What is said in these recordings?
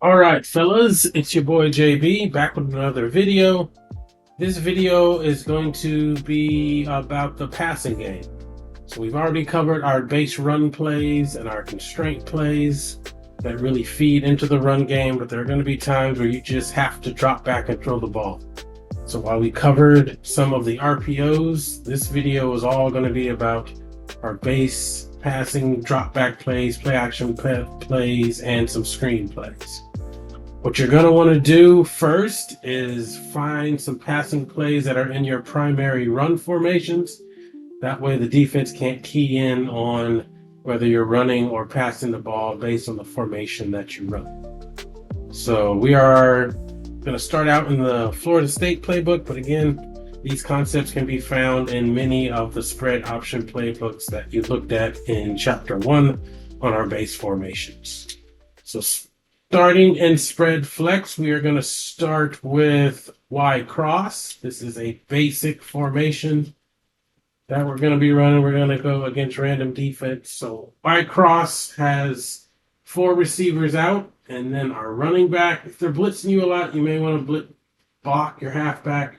All right, fellas, it's your boy JB back with another video. This video is going to be about the passing game. So we've already covered our base run plays and our constraint plays that really feed into the run game, but there are going to be times where you just have to drop back and throw the ball. So while we covered some of the RPOs, this video is all going to be about our base passing drop back plays, play action plays, and some screen plays. What you're going to want to do first is find some passing plays that are in your primary run formations. That way the defense can't key in on whether you're running or passing the ball based on the formation that you run. So we are going to start out in the Florida State playbook, but again, these concepts can be found in many of the spread option playbooks that you looked at in chapter 1 on our base formations. So starting in spread flex, we are going to start with Y cross. This is a basic formation that we're going to be running. We're going to go against random defense. So Y cross has 4 receivers out, and then our running back. If they're blitzing you a lot, you may want to block your halfback.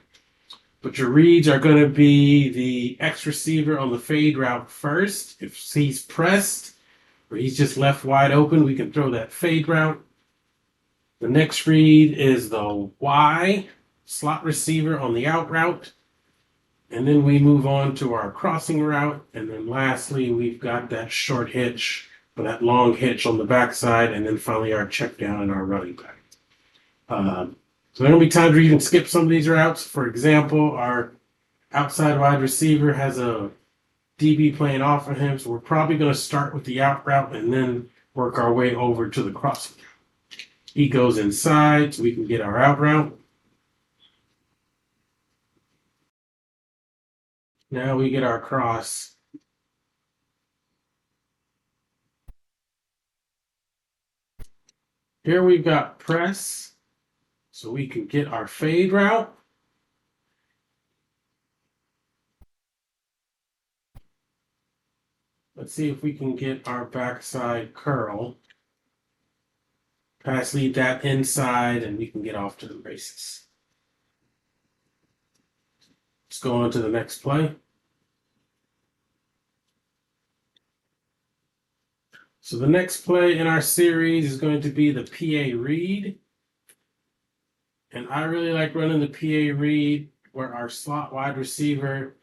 But your reads are going to be the X receiver on the fade route first. If he's pressed or he's just left wide open, we can throw that fade route. The next read is the Y slot receiver on the out route. And then we move on to our crossing route. And then lastly, we've got that short hitch or that long hitch on the backside. And then finally our check down and our running back. So there will be times where you can skip some of these routes. For example, our outside wide receiver has a DB playing off of him. So we're probably going to start with the out route and then work our way over to the crossing route. He goes inside so we can get our out route. Now we get our cross. Here we've got press, so we can get our fade route. Let's see if we can get our backside curl. Pass lead that inside, and we can get off to the races. Let's go on to the next play. So the next play in our series is going to be the PA read. And I really like running the PA read where our slot wide receiver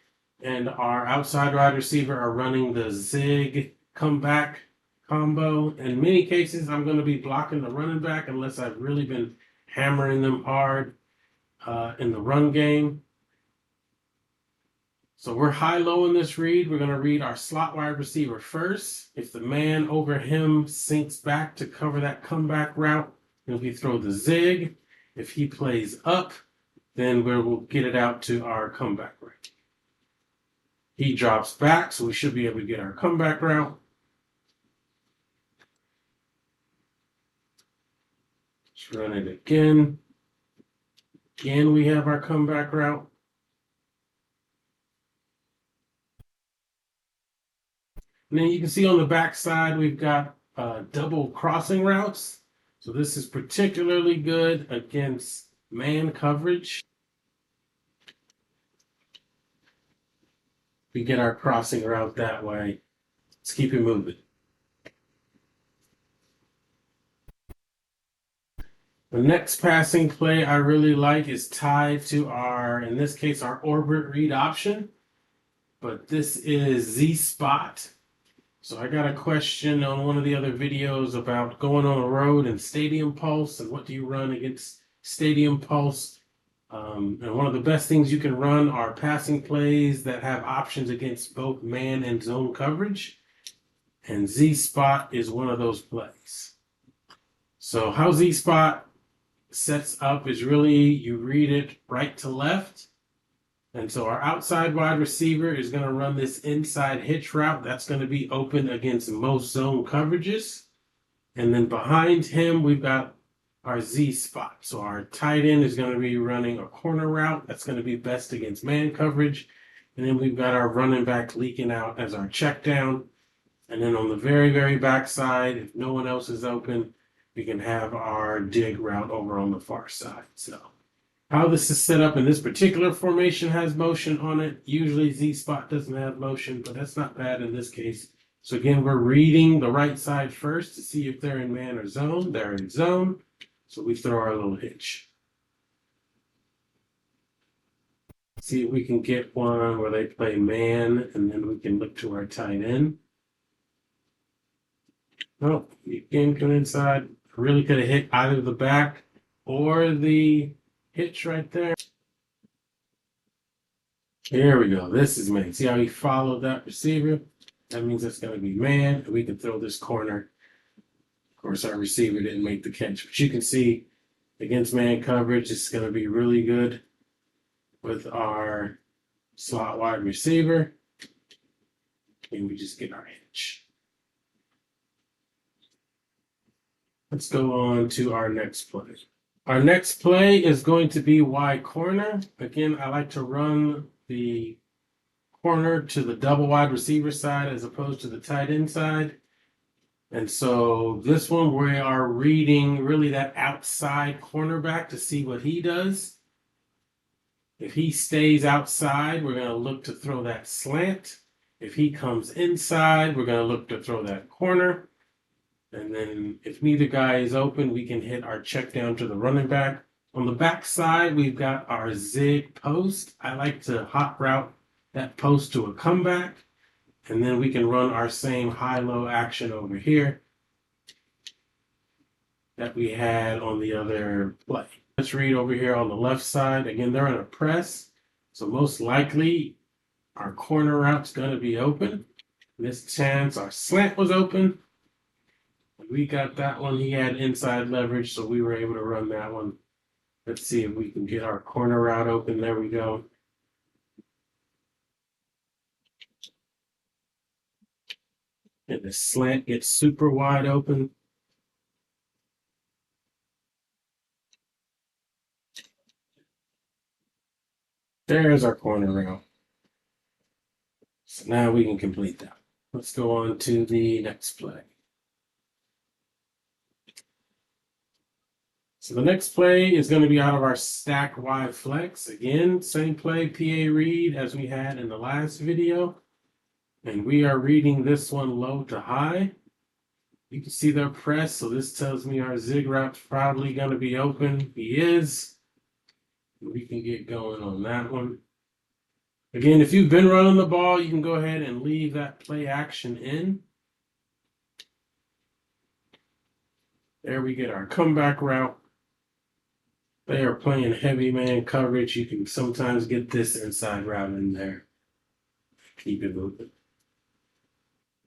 and our outside wide receiver are running the zig comeback combo. In many cases, I'm going to be blocking the running back unless I've really been hammering them hard in the run game. So we're high-low in this read. We're going to read our slot wide receiver first. If the man over him sinks back to cover that comeback route, then we throw the zig. If he plays up, then we'll get it out to our comeback route. He drops back, so we should be able to get our comeback route. Let's run it again. Again, we have our comeback route. And then you can see on the back side, we've got double crossing routes. So this is particularly good against man coverage. We get our crossing route that way. Let's keep it moving. The next passing play I really like is tied to our, in this case, our orbit read option. But this is Z-Spot. So I got a question on one of the other videos about going on the road and stadium pulse and what do you run against stadium pulse. And one of the best things you can run are passing plays that have options against both man and zone coverage. And Z-Spot is one of those plays. So how Z-Spot sets up is really you read it right to left. And so our outside wide receiver is going to run this inside hitch route. That's going to be open against most zone coverages. And then behind him, we've got our Z spot. So our tight end is going to be running a corner route. That's going to be best against man coverage. And then we've got our running back leaking out as our check down. And then on the very, very back side, if no one else is open, we can have our dig route over on the far side. So how this is set up in this particular formation has motion on it. Usually Z spot doesn't have motion, but that's not bad in this case. So again, we're reading the right side first to see if they're in man or zone. They're in zone. So we throw our little hitch. See if we can get one where they play man, and then we can look to our tight end. Oh, you can come inside. Really could have hit either the back or the hitch right there. Here we go. This is man. See how he followed that receiver? That means it's going to be man. We can throw this corner. Of course, our receiver didn't make the catch, but you can see against man coverage, it's going to be really good with our slot wide receiver. And we just get our hitch. Let's go on to our next play. Our next play is going to be wide corner. Again, I like to run the corner to the double wide receiver side as opposed to the tight end side. And so this one, we are reading really that outside cornerback to see what he does. If he stays outside, we're going to look to throw that slant. If he comes inside, we're going to look to throw that corner. And then if neither guy is open, we can hit our check down to the running back. On the back side, we've got our zig post. I like to hot route that post to a comeback. And then we can run our same high-low action over here that we had on the other play. Let's read over here on the left side. Again, they're in a press. So most likely our corner route's going to be open. This chance our slant was open. We got that one. He had inside leverage, so we were able to run that one. Let's see if we can get our corner route open. There we go. And the slant gets super wide open. There's our corner route. So now we can complete that. Let's go on to the next play. So the next play is going to be out of our stack wide flex. Again, same play, PA read as we had in the last video. And we are reading this one low to high. You can see their press, so this tells me our zig route's probably going to be open. He is. We can get going on that one. Again, if you've been running the ball, you can go ahead and leave that play action in. There we get our comeback route. They are playing heavy man coverage. You can sometimes get this inside route in there. Keep it moving.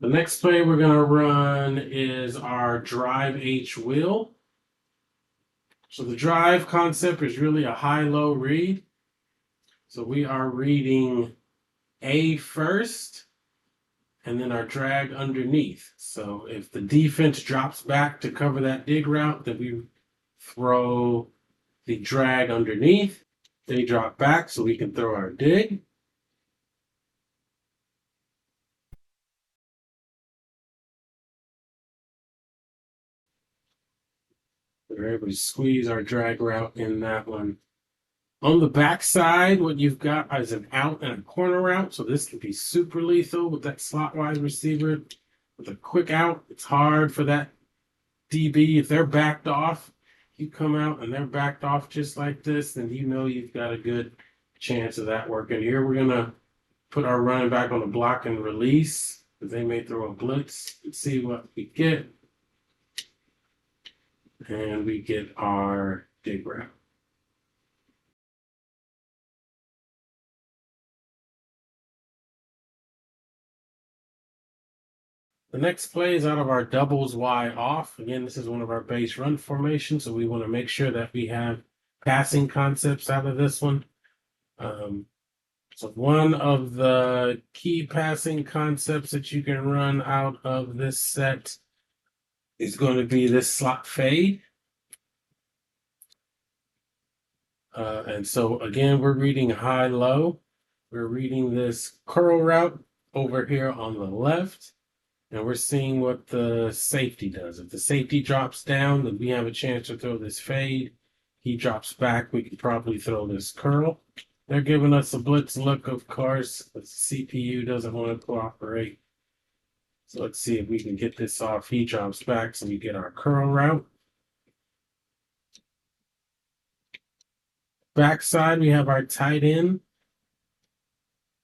The next play we're going to run is our drive H wheel. So the drive concept is really a high-low read. So we are reading A first, and then our drag underneath. So if the defense drops back to cover that dig route, then we throw the drag underneath. They drop back so we can throw our dig. We're able to squeeze our drag route in that one. On the back side, what you've got is an out and a corner route. So this can be super lethal with that slot wide receiver. With a quick out, it's hard for that DB. If they're backed off, you come out and they're backed off just like this, then you know you've got a good chance of that working. Here we're going to put our running back on a block and release because they may throw a blitz and see what we get. And we get our dig route. The next play is out of our doubles Y off. Again, this is one of our base run formations, so we want to make sure that we have passing concepts out of this one. So one of the key passing concepts that you can run out of this set is going to be this slot fade. And so again, we're reading high-low. We're reading this curl route over here on the left. and we're seeing what the safety does. If the safety drops down, then we have a chance to throw this fade. He drops back, we can probably throw this curl. They're giving us a blitz look, of course. The CPU doesn't want to cooperate. So let's see if we can get this off. He drops back, so we get our curl route. Backside, we have our tight end.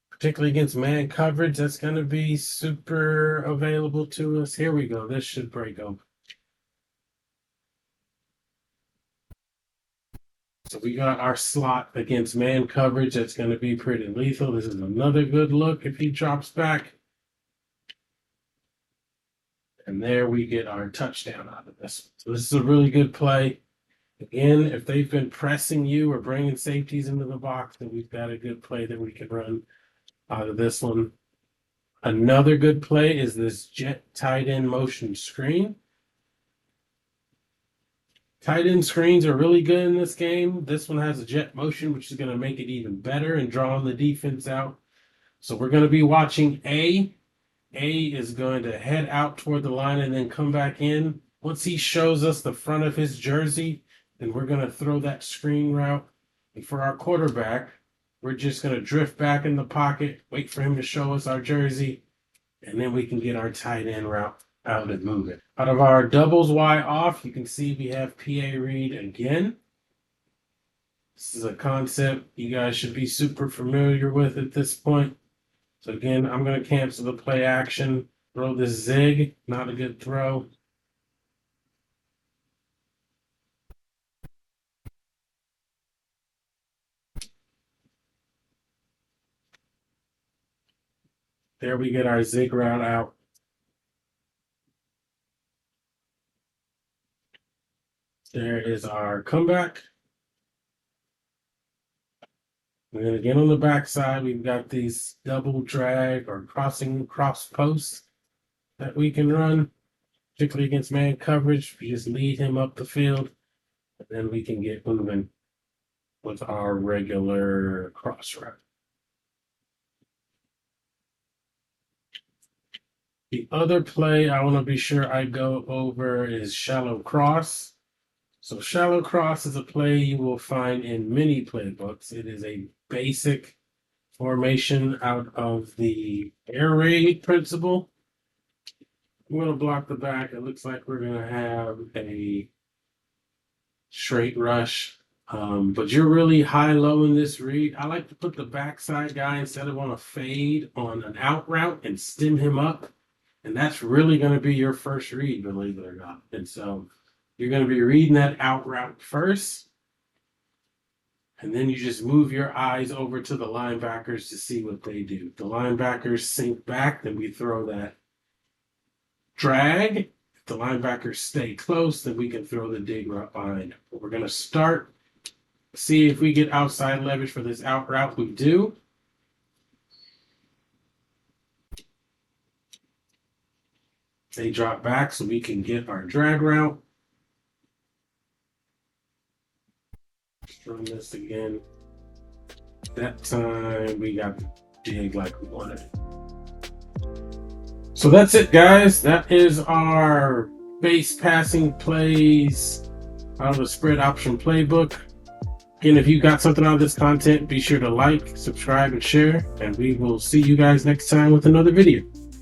Particularly against man coverage, that's going to be super available to us. Here we go. This should break open. So we got our slot against man coverage. That's going to be pretty lethal. This is another good look if he drops back. And there we get our touchdown out of this. So this is a really good play. Again, if they've been pressing you or bringing safeties into the box, then we've got a good play that we can run out of this one. Another good play is this jet tight end motion screen. Tight end screens are really good in this game. This one has a jet motion, which is going to make it even better and drawing the defense out. So we're going to be watching A. A is going to head out toward the line and then come back in. Once he shows us the front of his jersey, then we're going to throw that screen route. And for our quarterback, we're just going to drift back in the pocket, wait for him to show us our jersey, and then we can get our tight end route out and move it. Out of our doubles Y off, you can see we have PA read again. This is a concept you guys should be super familiar with at this point. So again, I'm going to cancel the play action, throw this zig, not a good throw. There we get our zig route out. There is our comeback. And then again on the backside, we've got these double drag or cross posts that we can run, particularly against man coverage. We just lead him up the field, and then we can get moving with our regular cross route. The other play I want to be sure I go over is shallow cross. So shallow cross is a play you will find in many playbooks. It is a basic formation out of the air raid principle. I'm going to block the back. It looks like we're going to have a straight rush. But you're really high-low in this read. I like to put the backside guy instead of on a fade on an out route and stem him up. And that's really going to be your first read, believe it or not. And so you're going to be reading that out route first. And then you just move your eyes over to the linebackers to see what they do. If the linebackers sink back, then we throw that drag. If the linebackers stay close, then we can throw the dig route behind. But we're going to start, see if we get outside leverage for this out route. We do. They drop back so we can get our drag route. Let's run this again. That time we got the dig like we wanted. So that's it, guys. That is our base passing plays out of the spread option playbook. Again, if you got something out of this content, be sure to like, subscribe, and share. And we will see you guys next time with another video.